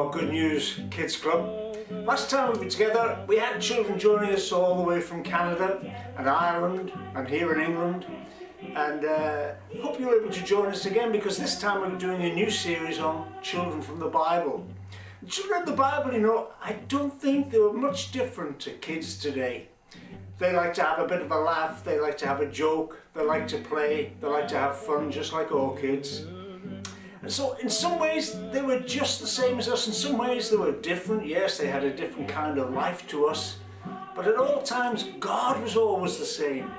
our Good News Kids Club. Last time we were together, we had children joining us all the way from Canada and Ireland and here in England. And hope you're able to join us again, because this time we're doing a new series on children from the Bible. Children in the Bible, you know, I don't think they were much different to kids today. They like to have a bit of a laugh, they like to have a joke, they like to play, they like to have fun just like all kids. And so in some ways they were just the same as us, in some ways they were different. Yes, they had a different kind of life to us, but at all times God was always the same.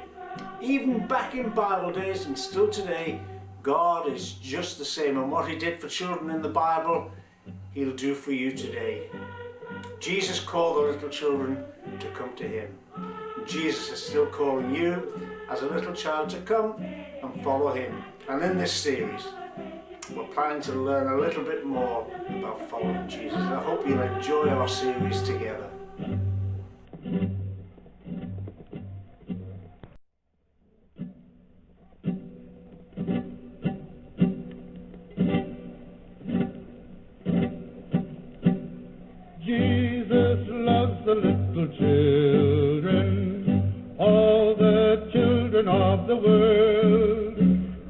Even back in Bible days and still today, God is just the same, and what He did for children in the Bible, He'll do for you today. Jesus called the little children to come to Him. Jesus is still calling you as a little child to come and follow Him. And in this series, we're planning to learn a little bit more about following Jesus. I hope you'll enjoy our series together. Jesus loves the little children, all the children of the world.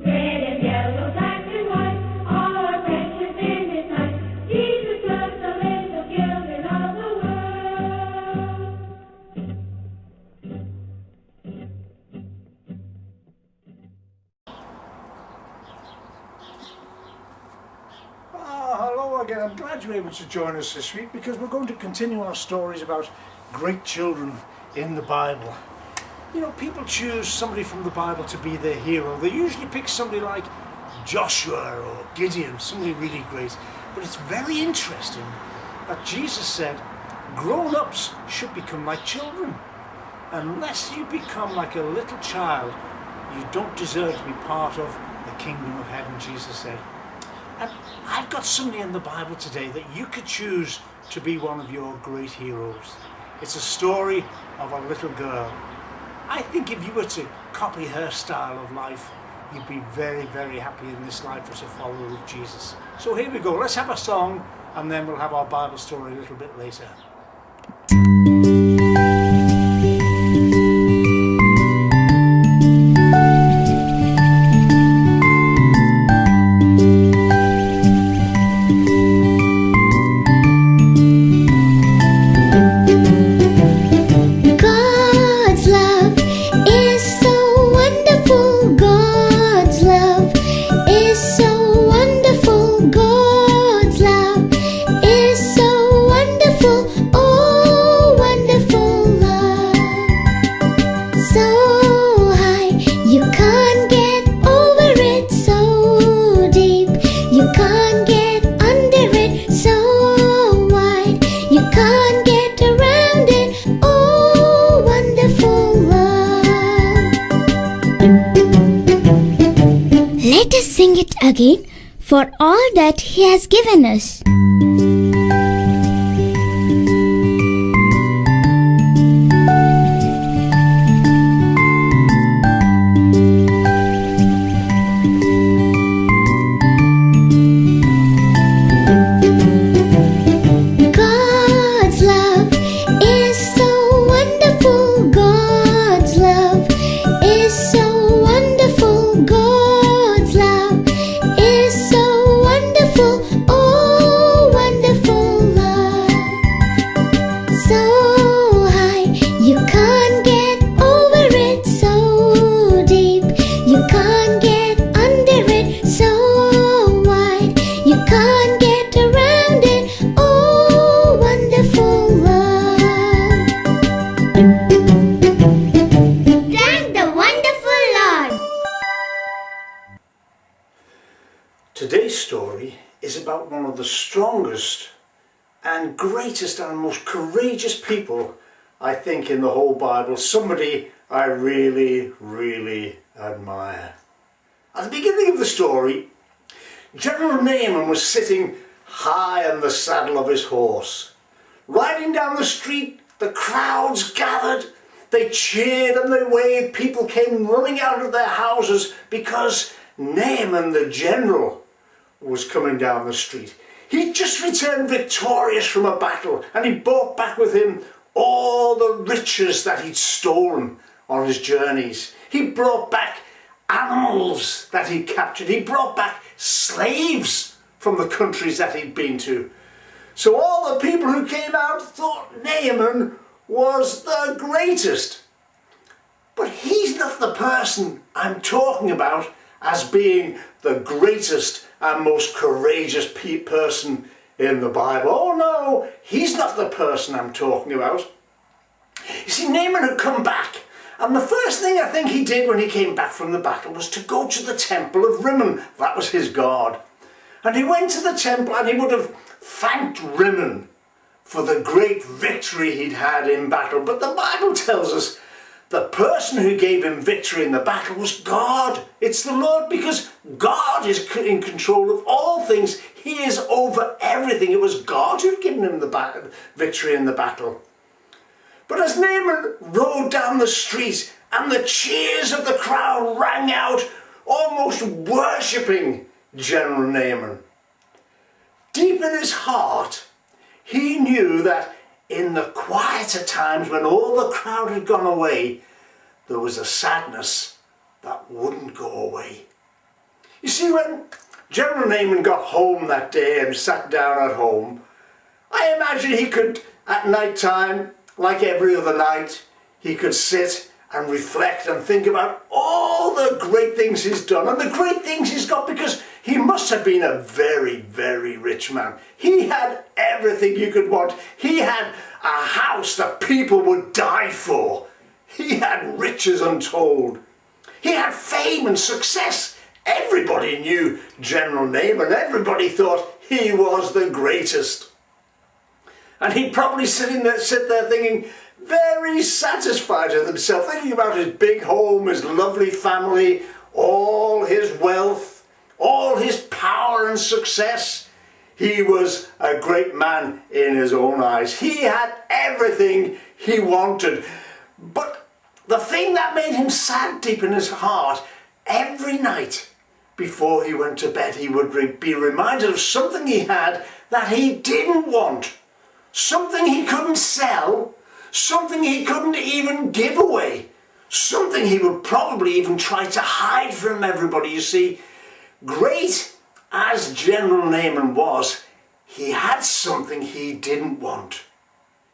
Red and yellow, black and white, all are precious in His sight. Jesus loves the little children of the Hello again. I'm glad you're able to join us this week, because we're going to continue our stories about great children in the Bible. You know, people choose somebody from the Bible to be their hero. They usually pick somebody like Joshua or Gideon, somebody really great. But it's very interesting that Jesus said grown-ups should become like children. Unless you become like a little child, you don't deserve to be part of the kingdom of heaven, Jesus said. And I've got somebody in the Bible today that you could choose to be one of your great heroes. It's a story of a little girl. I think if you were to copy her style of life, you'd be very, very happy in this life as a follower of Jesus. So here we go. Let's have a song, and then we'll have our Bible story a little bit later. Let us sing it again, for all that He has given us. God's love is so wonderful. God's love is so wonderful. God's love is so wonderful. Oh, wonderful love. So high, you can't get over it. So deep, you can't get under it. So wide, you can't get around it. Oh, wonderful love. Thank the wonderful Lord. Today's story is about one of the strongest and greatest and most courageous people, I think, in the whole Bible. Somebody I really, really admire. At the beginning of the story, General Naaman was sitting high on the saddle of his horse. Riding down the street, the crowds gathered. They cheered and they waved. People came running out of their houses because Naaman the general was coming down the street. He'd just returned victorious from a battle, and he brought back with him all the riches that he'd stolen on his journeys. He brought back animals that he'd captured. He brought back slaves from the countries that he'd been to. So all the people who came out thought Naaman was the greatest. But he's not the person I'm talking about as being the greatest and most courageous person in the Bible. Oh no, he's not the person I'm talking about. You see, Naaman had come back, and the first thing I think he did when he came back from the battle was to go to the temple of Rimmon. That was his god. And he went to the temple and he would have thanked Rimmon for the great victory he'd had in battle. But the Bible tells us the person who gave him victory in the battle was God. It's the Lord, because God is in control of all things. He is over everything. It was God who'd given him the victory in the battle. But as Naaman rode down the street and the cheers of the crowd rang out, almost worshipping General Naaman, deep in his heart, he knew that in the quieter times when all the crowd had gone away, there was a sadness that wouldn't go away. You see, when General Naaman got home that day and sat down at home, I imagine he could, at night time, like every other night, he could sit and reflect and think about all the great things he's done and the great things he's got, because he must have been a very, very rich man. He had everything you could want. He had a house that people would die for. He had riches untold. He had fame and success. Everybody knew General Naaman. Everybody thought he was the greatest. And he'd probably sit there thinking, very satisfied with himself, thinking about his big home, his lovely family, all his wealth, all his power and success. He was a great man in his own eyes. He had everything he wanted. But the thing that made him sad deep in his heart, every night before he went to bed, he would be reminded of something he had that he didn't want. Something he couldn't sell, something he couldn't even give away, something he would probably even try to hide from everybody. You see, great as General Naaman was, he had something he didn't want.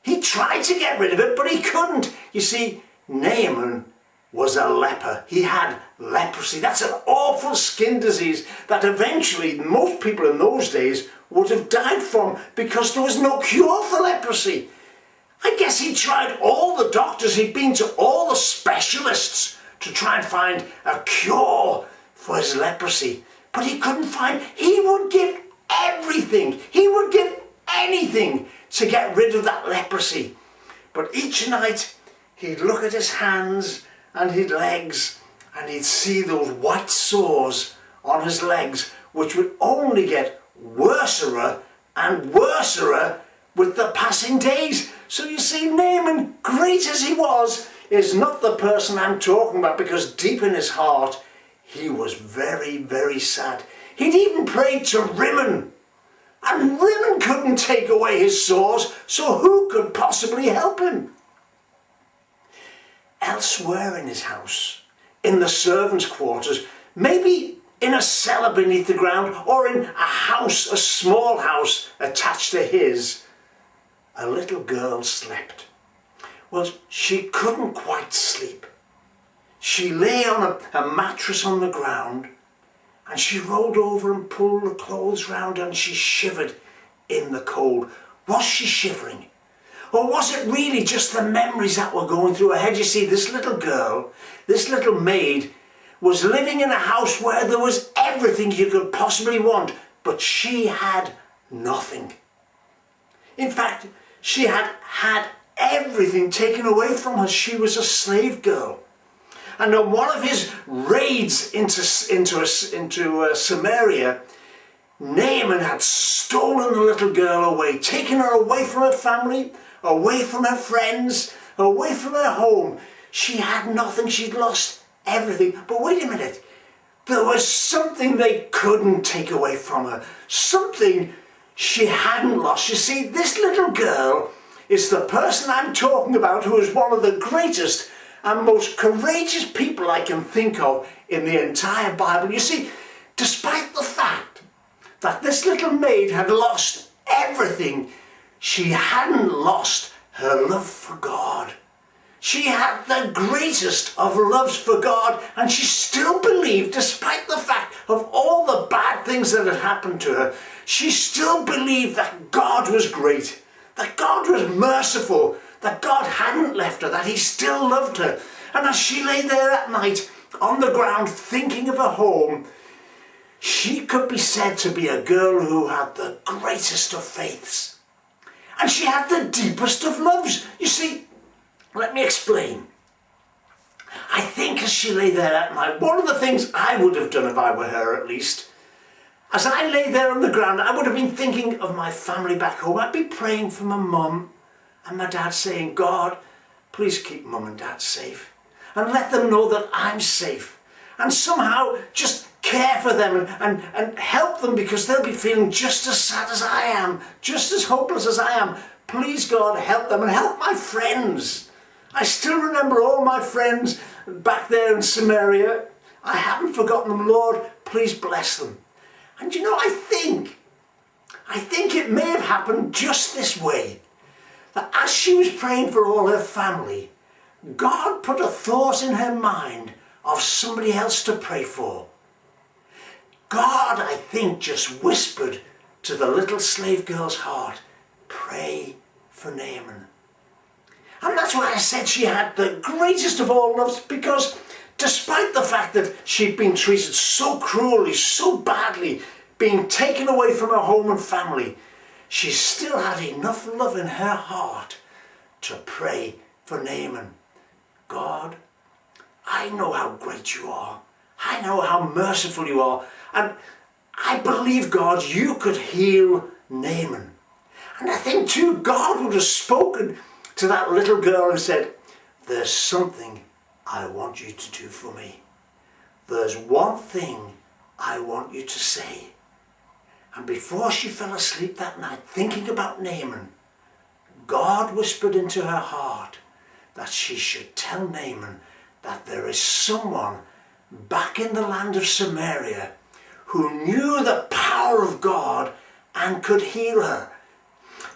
He tried to get rid of it, but he couldn't. You see, Naaman was a leper. He had leprosy. That's an awful skin disease that eventually most people in those days would have died from, because there was no cure for leprosy. I guess he tried all the doctors, he'd been to all the specialists to try and find a cure for his leprosy, but he couldn't find. He would give everything, he would give anything to get rid of that leprosy. But each night he'd look at his hands and his legs, and he'd see those white sores on his legs, which would only get worser and worser with the passing days. So you see, Naaman, great as he was, is not the person I'm talking about, because deep in his heart he was very, very sad. He'd even prayed to Rimmon, and Rimmon couldn't take away his sores, so who could possibly help him? Elsewhere in his house, in the servants' quarters, maybe in a cellar beneath the ground, or in a house, a small house attached to his, a little girl slept. Well, she couldn't quite sleep. She lay on a mattress on the ground, and she rolled over and pulled the clothes round, and she shivered in the cold. Was she shivering? Or was it really just the memories that were going through her head? You see, this little girl, this little maid, was living in a house where there was everything you could possibly want, but she had nothing. In fact, she had had everything taken away from her. She was a slave girl. And on one of his raids into Samaria, Naaman had stolen the little girl away, taken her away from her family, away from her friends, away from her home. She had nothing. She'd lost everything. But wait a minute. There was something they couldn't take away from her. Something she hadn't lost. You see, this little girl is the person I'm talking about, who is one of the greatest and most courageous people I can think of in the entire Bible. You see, despite the fact that this little maid had lost everything, she hadn't lost her love for God. She had the greatest of loves for God, and she still believed, despite the fact of all the bad things that had happened to her, she still believed that God was great, that God was merciful, that God hadn't left her, that he still loved her. And as she lay there at night on the ground thinking of her home, she could be said to be a girl who had the greatest of faiths. And she had the deepest of loves. You see, let me explain. I think as she lay there at night, one of the things I would have done if I were her at least, as I lay there on the ground, I would have been thinking of my family back home. I'd be praying for my mum and my dad, saying, God, please keep mum and dad safe and let them know that I'm safe, and somehow just care for them and help them, because they'll be feeling just as sad as I am, just as hopeless as I am. Please, God, help them and help my friends. I still remember all my friends back there in Samaria. I haven't forgotten them. Lord, please bless them. And you know, I think it may have happened just this way, that as she was praying for all her family, God put a thought in her mind of somebody else to pray for. God, I think, just whispered to the little slave girl's heart, pray for Naaman. And that's why I said she had the greatest of all loves, because despite the fact that she'd been treated so cruelly, so badly, being taken away from her home and family, she still had enough love in her heart to pray for Naaman. God, I know how great you are. I know how merciful you are. And I believe, God, you could heal Naaman. And I think too, God would have spoken to that little girl and said, there's something I want you to do for me. There's one thing I want you to say. And before she fell asleep that night, thinking about Naaman, God whispered into her heart that she should tell Naaman that there is someone back in the land of Samaria who knew the power of God and could heal her.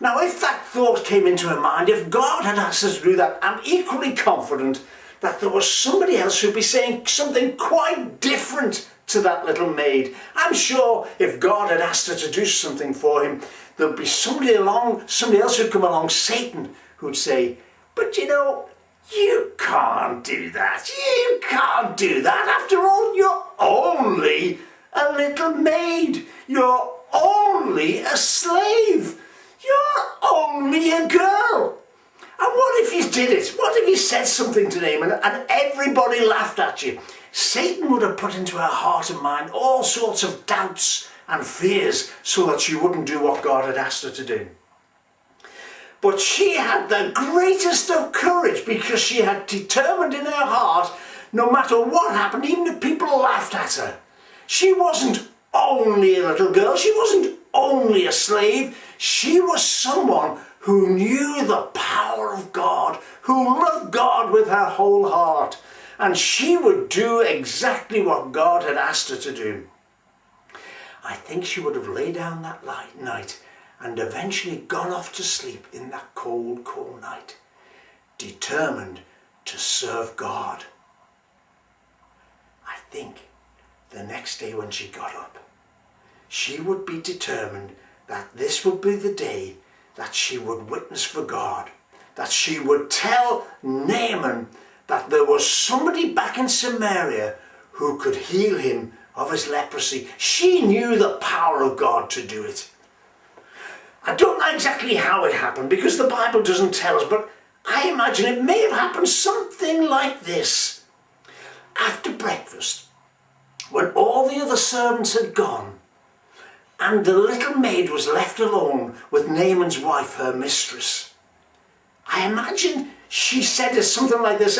Now, if that thought came into her mind, if God had asked her to do that, I'm equally confident that there was somebody else who'd be saying something quite different to that little maid. I'm sure if God had asked her to do something for him, there'd be somebody else who'd come along, Satan, who'd say, but you know, you can't do that. You can't do that. After all, you're only a little maid. You're only a slave. You're only a girl. And what if you did it? What if you said something to Naaman and everybody laughed at you? Satan would have put into her heart and mind all sorts of doubts and fears so that she wouldn't do what God had asked her to do. But she had the greatest of courage, because she had determined in her heart, no matter what happened, even if people laughed at her, she wasn't only a little girl, she wasn't only a slave, she was someone who knew the power of God, who loved God with her whole heart, and she would do exactly what God had asked her to do. I think she would have laid down that night and eventually gone off to sleep in that cold, cold night, determined to serve God. I think the next day when she got up, she would be determined that this would be the day that she would witness for God, that she would tell Naaman that there was somebody back in Samaria who could heal him of his leprosy. She knew the power of God to do it. I don't know exactly how it happened, because the Bible doesn't tell us, but I imagine it may have happened something like this. After breakfast, when all the other servants had gone, and the little maid was left alone with Naaman's wife, her mistress, I imagine she said something like this,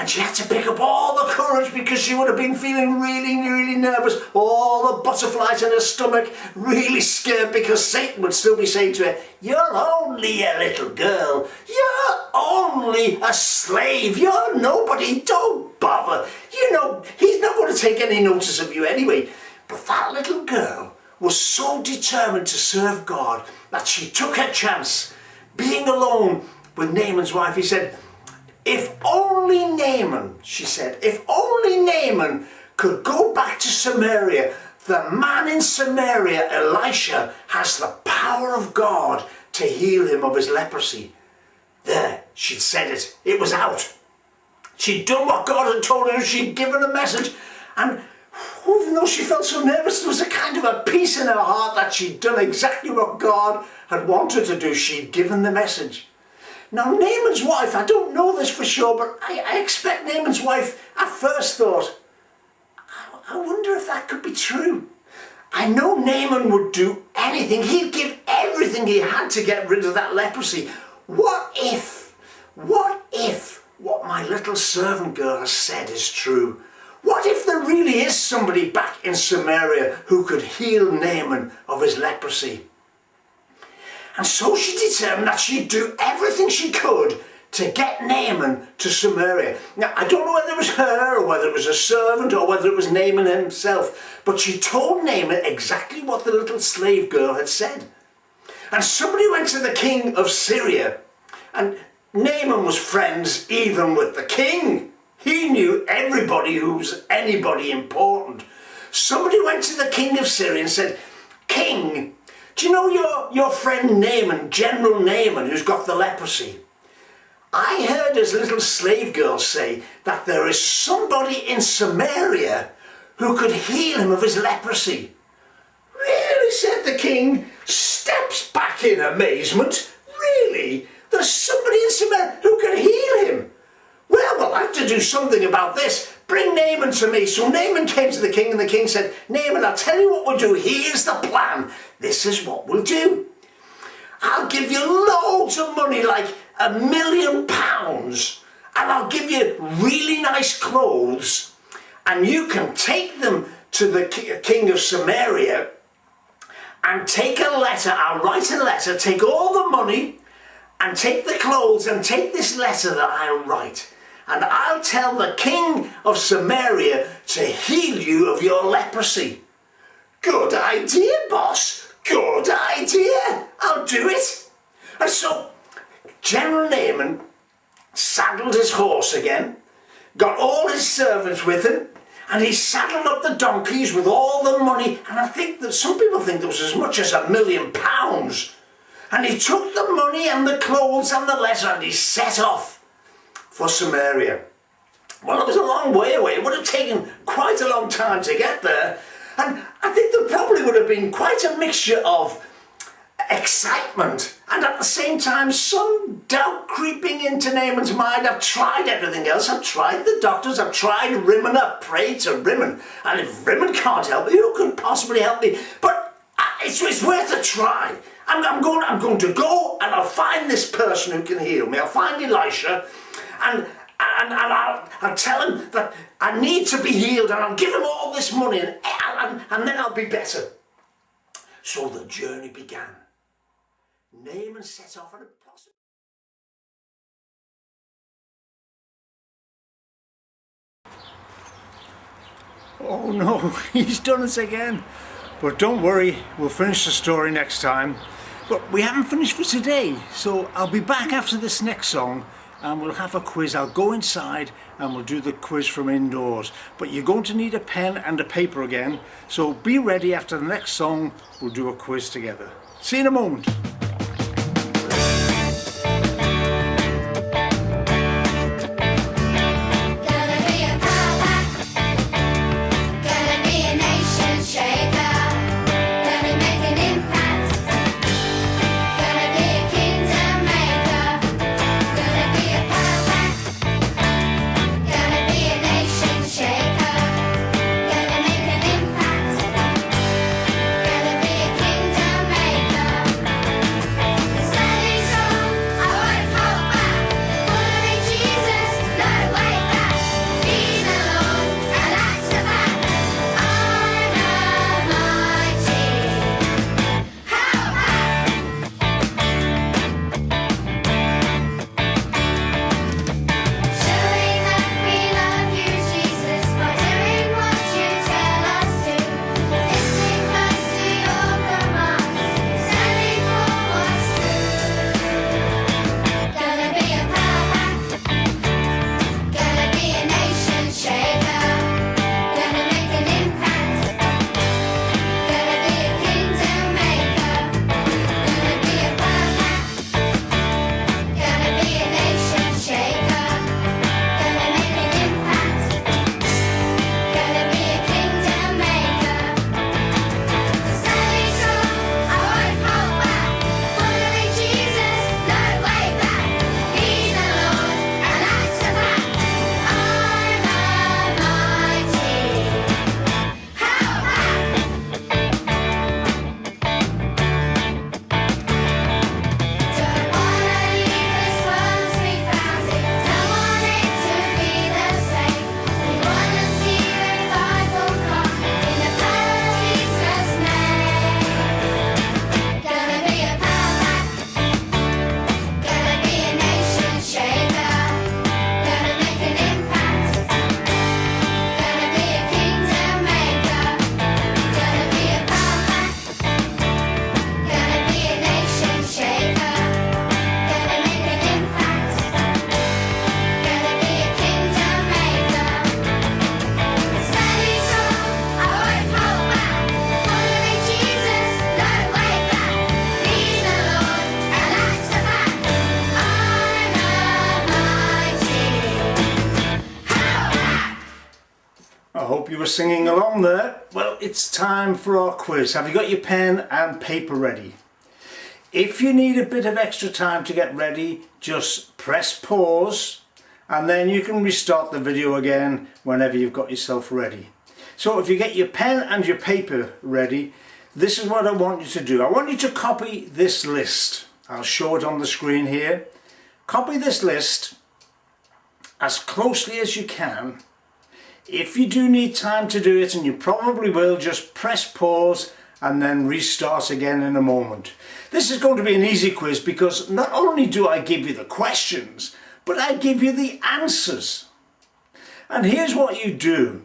And she had to pick up all the courage because she would have been feeling really, really nervous. All the butterflies in her stomach, really scared because Satan would still be saying to her, "You're only a little girl. You're only a slave. You're nobody. Don't bother. You know, he's not going to take any notice of you anyway." But that little girl was so determined to serve God that she took her chance. Being alone with Naaman's wife, he said, "If only Naaman," she said, "if only Naaman could go back to Samaria. The man in Samaria, Elisha, has the power of God to heal him of his leprosy." There, she'd said it. It was out. She'd done what God had told her. She'd given a message. And even though she felt so nervous, there was a kind of a peace in her heart that she'd done exactly what God had wanted to do. She'd given the message. Now, Naaman's wife, I don't know this for sure, but I expect Naaman's wife at first thought, I wonder if that could be true. I know Naaman would do anything. He'd give everything he had to get rid of that leprosy. What if what my little servant girl has said is true? What if there really is somebody back in Samaria who could heal Naaman of his leprosy? And so she determined that she'd do everything she could to get Naaman to Samaria. Now, I don't know whether it was her or whether it was a servant or whether it was Naaman himself, but she told Naaman exactly what the little slave girl had said. And somebody went to the king of Syria, and Naaman was friends even with the king. He knew everybody who's anybody important. Somebody went to the king of Syria and said, "King, do you know your friend Naaman, General Naaman, who's got the leprosy? I heard his little slave girl say that there is somebody in Samaria who could heal him of his leprosy." "Really?" said the king, steps back in amazement. "Really? There's somebody in Samaria who can heal him? Well, we'll have to do something about this. Bring Naaman to me." So Naaman came to the king, and the king said, "Naaman, I'll tell you what we'll do. Here's the plan. This is what we'll do. I'll give you loads of money, like £1 million, and I'll give you really nice clothes, and you can take them to the king of Samaria and take a letter. I'll write a letter, take all the money and take the clothes and take this letter that I'll write, and I'll tell the king of Samaria to heal you of your leprosy." "Good idea, boss. Good idea. I'll do it." And so General Naaman saddled his horse again, got all his servants with him, and he saddled up the donkeys with all the money, and I think that some people think there was as much as £1 million. And he took the money and the clothes and the letter, and he set off for Samaria. Well, it was a long way away. It would have taken quite a long time to get there. And I think there probably would have been quite a mixture of excitement and at the same time some doubt creeping into Naaman's mind. I've tried everything else. I've tried the doctors. I've tried Rimmon. I've prayed to Rimmon. And if Rimmon can't help me, who could possibly help me? But it's worth a try. I'm going to go and I'll find this person who can heal me. I'll find Elisha and I'll tell him that I need to be healed, and I'll give him all this money, and then I'll be better. So the journey began. Naaman set off on a possible... Oh no, he's done it again. But don't worry, we'll finish the story next time. But we haven't finished for today, so I'll be back after this next song and we'll have a quiz. I'll go inside and we'll do the quiz from indoors. But you're going to need a pen and a paper again, so be ready. After the next song, we'll do a quiz together. See you in a moment. Hope you were singing along there. Well, it's time for our quiz. Have you got your pen and paper ready? If you need a bit of extra time to get ready, just press pause and then you can restart the video again whenever you've got yourself ready. So if you get your pen and your paper ready, this is what I want you to do. I want you to copy this list. I'll show it on the screen here. Copy this list as closely as you can. If you do need time to do it, and you probably will, just press pause and then restart again in a moment. This is going to be an easy quiz because not only do I give you the questions, but I give you the answers. And here's what you do.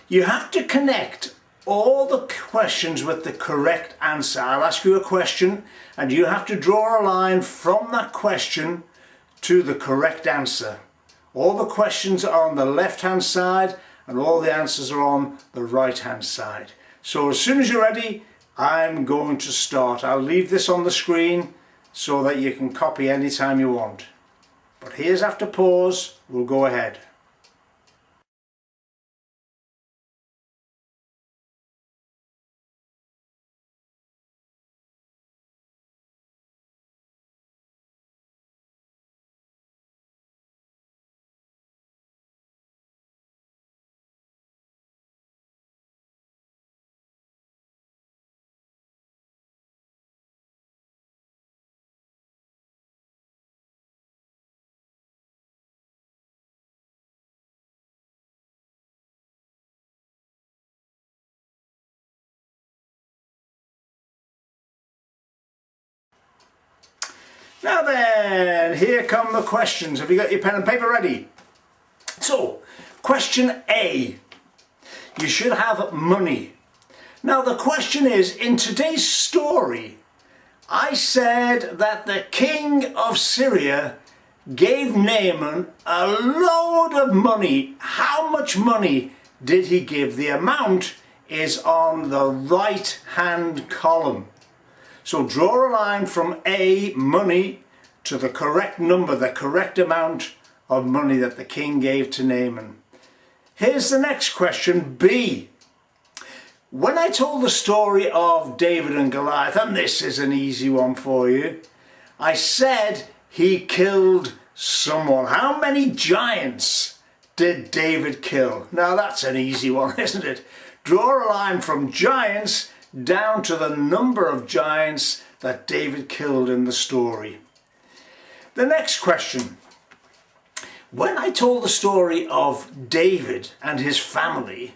You have to connect all the questions with the correct answer. I'll ask you a question and you have to draw a line from that question to the correct answer. All the questions are on the left hand side and all the answers are on the right hand side. So as soon as you're ready, I'm going to start. I'll leave this on the screen so that you can copy anytime you want. But here's after pause, we'll go ahead. Now then, here come the questions. Have you got your pen and paper ready? So, question A. You should have money. Now the question is, in today's story, I said that the king of Syria gave Naaman a load of money. How much money did he give? The amount is on the right hand column. So draw a line from A, money, to the correct number, the correct amount of money that the king gave to Naaman. Here's the next question, B. When I told the story of David and Goliath, and this is an easy one for you, I said he killed someone. How many giants did David kill? Now that's an easy one, isn't it? Draw a line from giants down to the number of giants that David killed in the story. The next question. When I told the story of David and his family,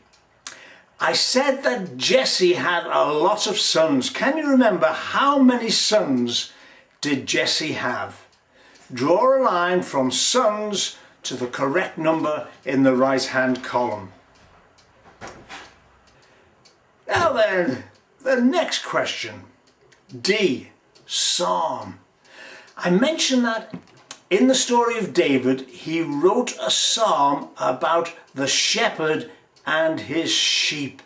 I said that Jesse had a lot of sons. Can you remember how many sons did Jesse have? Draw a line from sons to the correct number in the right hand column. Now then, the next question, D, Psalm. I mentioned that in the story of David, he wrote a psalm about the shepherd and his sheep.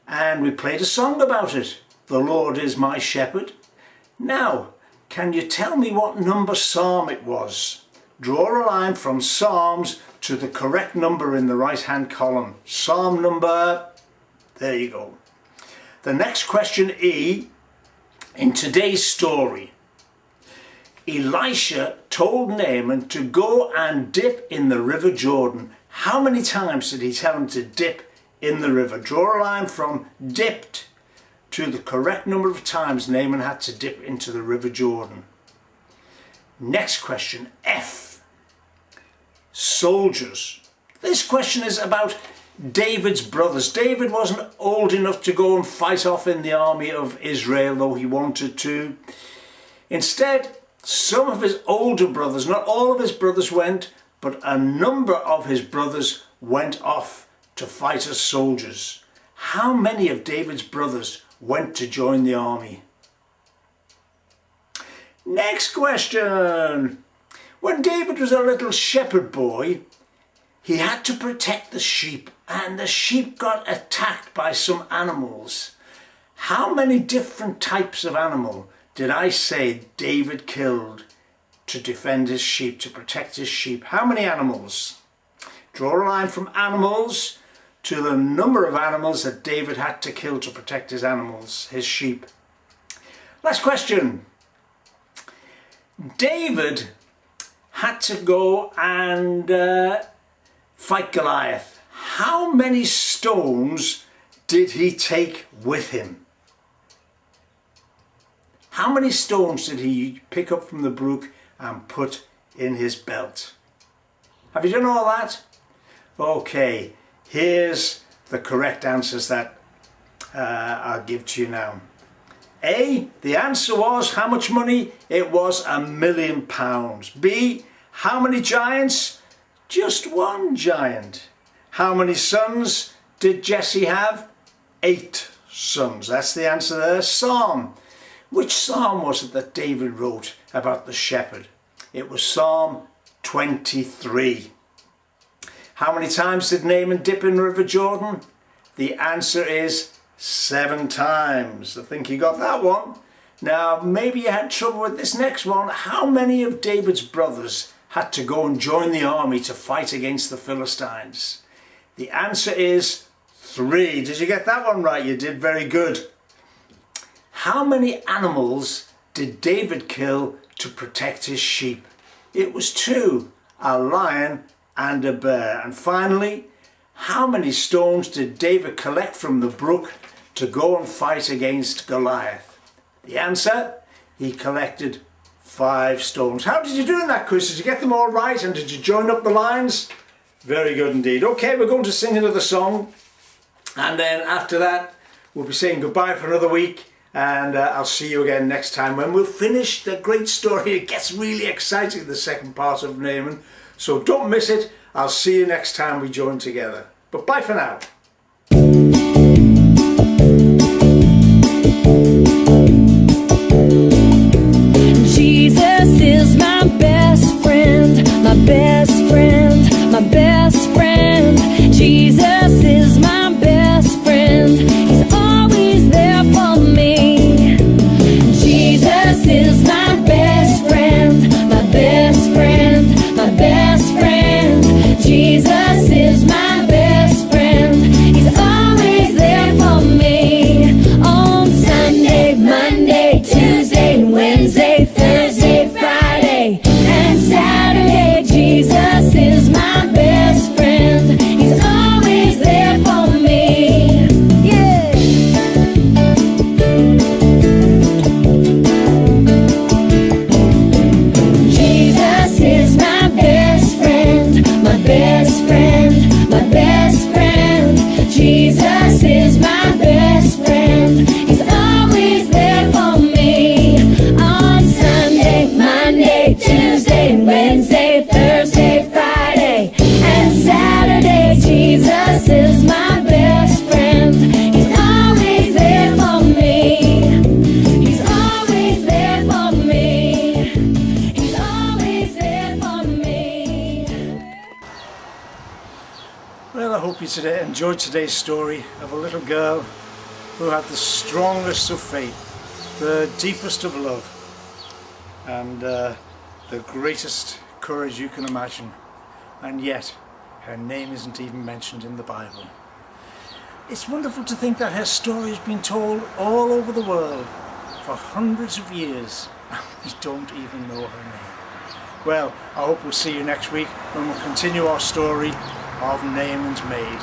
And we played a song about it. The Lord is my shepherd. Now, can you tell me what number psalm it was? Draw a line from Psalms to the correct number in the right hand column. Psalm number, there you go. The next question, E, in today's story, Elisha told Naaman to go and dip in the river Jordan. How many times did he tell him to dip in the river? Draw a line from dipped to the correct number of times Naaman had to dip into the river Jordan. Next question, F, soldiers. This question is about David's brothers. David wasn't old enough to go and fight off in the army of Israel, though he wanted to. Instead, some of his older brothers, not all of his brothers went, but a number of his brothers went off to fight as soldiers. How many of David's brothers went to join the army? Next question. When David was a little shepherd boy, he had to protect the sheep, and the sheep got attacked by some animals. How many different types of animal did I say David killed to defend his sheep, to protect his sheep? How many animals? Draw a line from animals to the number of animals that David had to kill to protect his animals, his sheep. Last question. David had to go and fight Goliath. How many stones did he take with him? How many stones did he pick up from the brook and put in his belt? Have you done all that? Okay, here's the correct answers that I'll give to you now. A, the answer was how much money? It was £1 million. B, how many giants? Just one giant. How many sons did Jesse have? 8 sons. That's the answer there. Psalm. Which psalm was it that David wrote about the shepherd? It was Psalm 23. How many times did Naaman dip in the River Jordan? The answer is 7 times. I think you got that one. Now, maybe you had trouble with this next one. How many of David's brothers had to go and join the army to fight against the Philistines? The answer is 3. Did you get that one right? You did very good. How many animals did David kill to protect his sheep? It was 2, a lion and a bear. And finally, how many stones did David collect from the brook to go and fight against Goliath? The answer, he collected 5 stones. How did you do in that quiz? Did you get them all right, and did you join up the lines? Very good indeed. Okay, we're going to sing another song, and then after that we'll be saying goodbye for another week, and I'll see you again next time when we'll finish the great story. It gets really exciting, the second part of Naaman, so don't miss it. I'll see you next time we join together. But bye for now. Jesus is my best friend, my best friend, my best friend. Jesus is my best friend. He's always there for me. Jesus is my best friend, my best friend, my best friend. Jesus is my best friend. He's always there for me. On Sunday, Monday, Tuesday, Wednesday, Thursday, Friday, and Saturday, Jesus is my best friend. He's always there for me. Yeah. Jesus is my best friend, my best friend, my best friend. Jesus is my best friend. He's always there for me. On Sunday, Monday, Tuesday, Wednesday, Thursday, Friday, and Saturday, Jesus is my best friend. He's always there for me. He's always there for me. He's always there for me. Well, I hope you enjoyed today's story of a little girl who had the strongest of faith, the deepest of love, and the greatest courage you can imagine, and yet her name isn't even mentioned in the Bible. It's wonderful to think that her story has been told all over the world for hundreds of years, and we don't even know her name. Well, I hope we'll see you next week when we'll continue our story of Naaman's Maid.